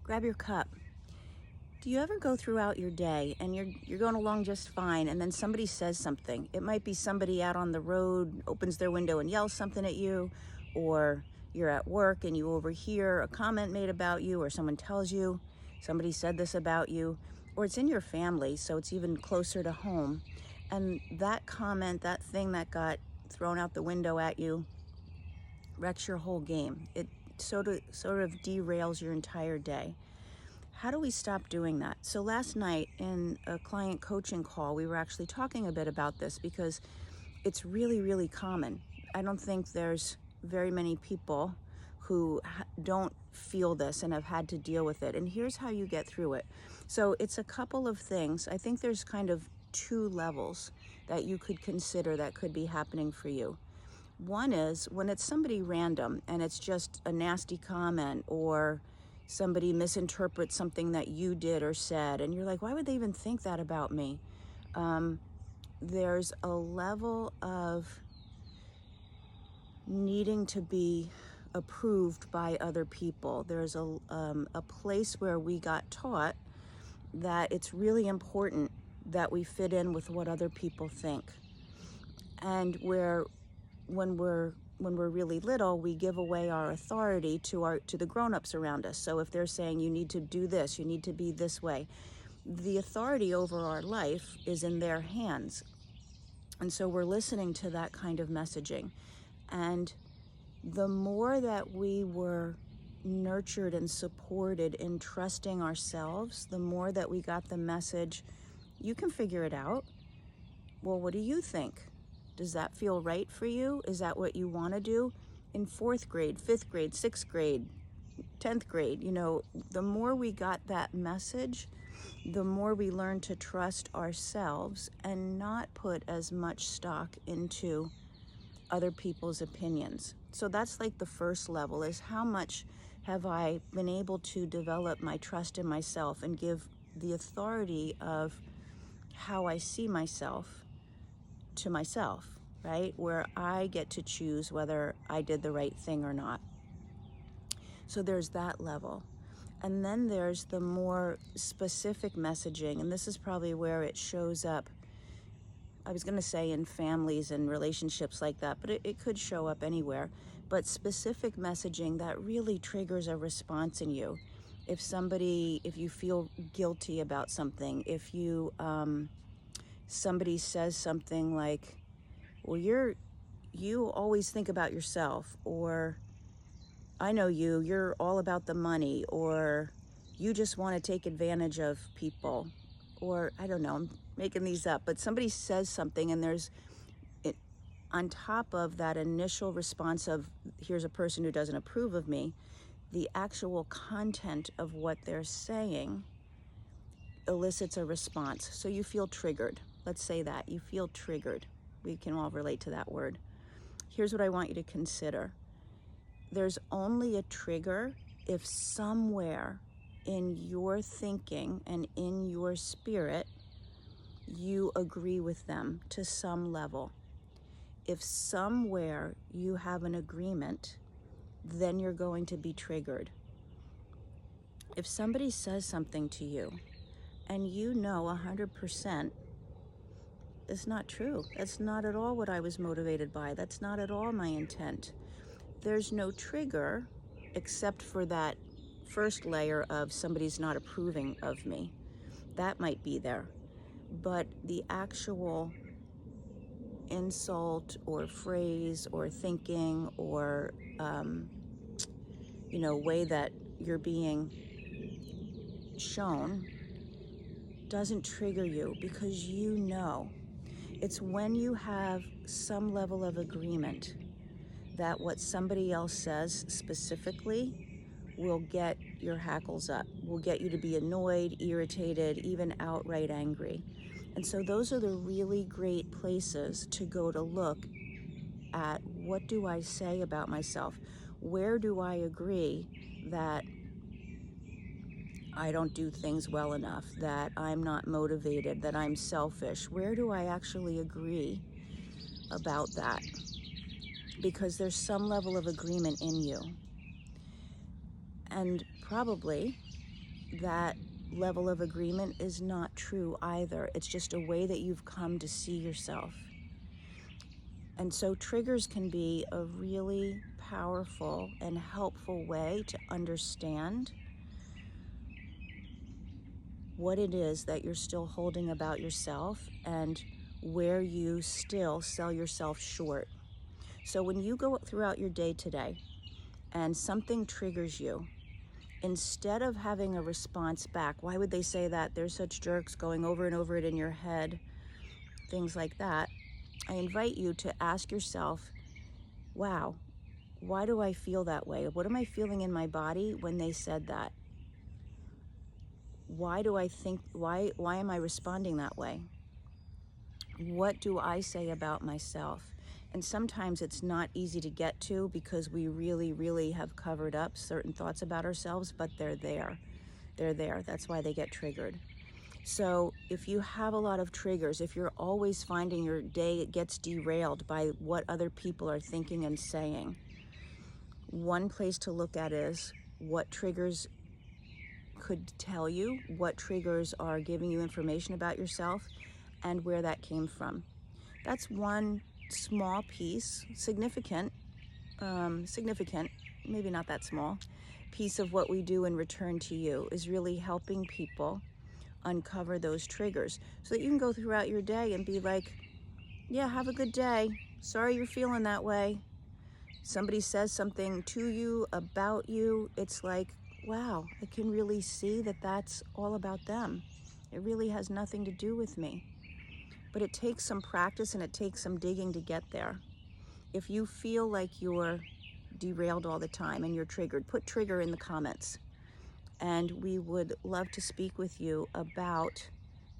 grab your cup. Do you ever go throughout your day and you're going along just fine, and then somebody says something? It might be somebody out on the road opens their window and yells something at you, or you're at work and you overhear a comment made about you, or someone tells you somebody said this about you, or it's in your family, so it's even closer to home. And that comment, that thing that got thrown out the window at you, wrecks your whole game. It sort of derails your entire day. How do we stop doing that? So last night in a client coaching call, we were actually talking a bit about this because it's really, really common. I don't think there's very many people who don't feel this and have had to deal with it. And here's how you get through it. So it's a couple of things. I think there's kind of two levels that you could consider that could be happening for you. One is when it's somebody random and it's just a nasty comment, or somebody misinterprets something that you did or said, and you're like, why would they even think that about me? There's a level of needing to be approved by other people. There's a place where we got taught that it's really important that we fit in with what other people think. And when we're really little, we give away our authority to the grown-ups around us. So if they're saying you need to do this, you need to be this way, the authority over our life is in their hands. And so we're listening to that kind of messaging. And the more that we were nurtured and supported in trusting ourselves, the more that we got the message, you can figure it out. Well, what do you think? Does that feel right for you? Is that what you want to do? In 4th grade, 5th grade, 6th grade, 10th grade, the more we got that message, the more we learn to trust ourselves and not put as much stock into other people's opinions. So that's like the first level, is how much have I been able to develop my trust in myself and give the authority of how I see myself to myself, right? Where I get to choose whether I did the right thing or not. So there's that level. And then there's the more specific messaging, and this is probably where it shows up. I was going to say in families and relationships like that, but it could show up anywhere. But specific messaging that really triggers a response in you. If you feel guilty about something, if somebody says something like, well, you always think about yourself, or I know you're all about the money, or you just want to take advantage of people, or I don't know, I'm making these up, but somebody says something and there's it on top of that initial response of, here's a person who doesn't approve of me, the actual content of what they're saying elicits a response. So you feel triggered. Let's say that you feel triggered. We can all relate to that word. Here's what I want you to consider. There's only a trigger if somewhere in your thinking and in your spirit, you agree with them to some level. If somewhere you have an agreement, then you're going to be triggered. If somebody says something to you and you know 100% it's not true, that's not at all what I was motivated by, that's not at all my intent, there's no trigger except for that first layer of somebody's not approving of me. That might be there. But the actual insult or phrase or thinking or, way that you're being shown doesn't trigger you, because you know. It's when you have some level of agreement that what somebody else says specifically will get your hackles up, will get you to be annoyed, irritated, even outright angry. And so those are the really great places to go to look at, what do I say about myself? Where do I agree that I don't do things well enough, that I'm not motivated, that I'm selfish? Where do I actually agree about that? Because there's some level of agreement in you. And probably that level of agreement is not true either. It's just a way that you've come to see yourself. And so triggers can be a really powerful and helpful way to understand what it is that you're still holding about yourself and where you still sell yourself short. So when you go throughout your day today and something triggers you, instead of having a response back, why would they say that? They're such jerks, going over and over it in your head, things like that. I invite you to ask yourself, wow, why do I feel that way? What am I feeling in my body when they said that? Why do I think, why am I responding that way? What do I say about myself? And sometimes it's not easy to get to because we really, really have covered up certain thoughts about ourselves, but they're there. They're there. That's why they get triggered. So if you have a lot of triggers, if you're always finding your day gets derailed by what other people are thinking and saying, one place to look at is what triggers could tell you, what triggers are giving you information about yourself, and where that came from. That's one small piece, significant, maybe not that small, piece of what we do in return to you is really helping people uncover those triggers so that you can go throughout your day and be like, yeah, have a good day. Sorry you're feeling that way. Somebody says something to you, about you, it's like, wow, I can really see that that's all about them. It really has nothing to do with me. But it takes some practice and it takes some digging to get there. If you feel like you're derailed all the time and you're triggered, put trigger in the comments. And we would love to speak with you about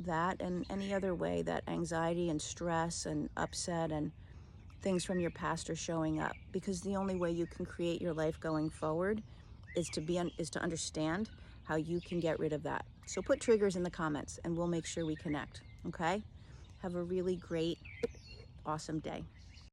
that and any other way that anxiety and stress and upset and things from your past are showing up. Because the only way you can create your life going forward is to understand how you can get rid of that. So put triggers in the comments and we'll make sure we connect, okay? Have a really great, awesome day.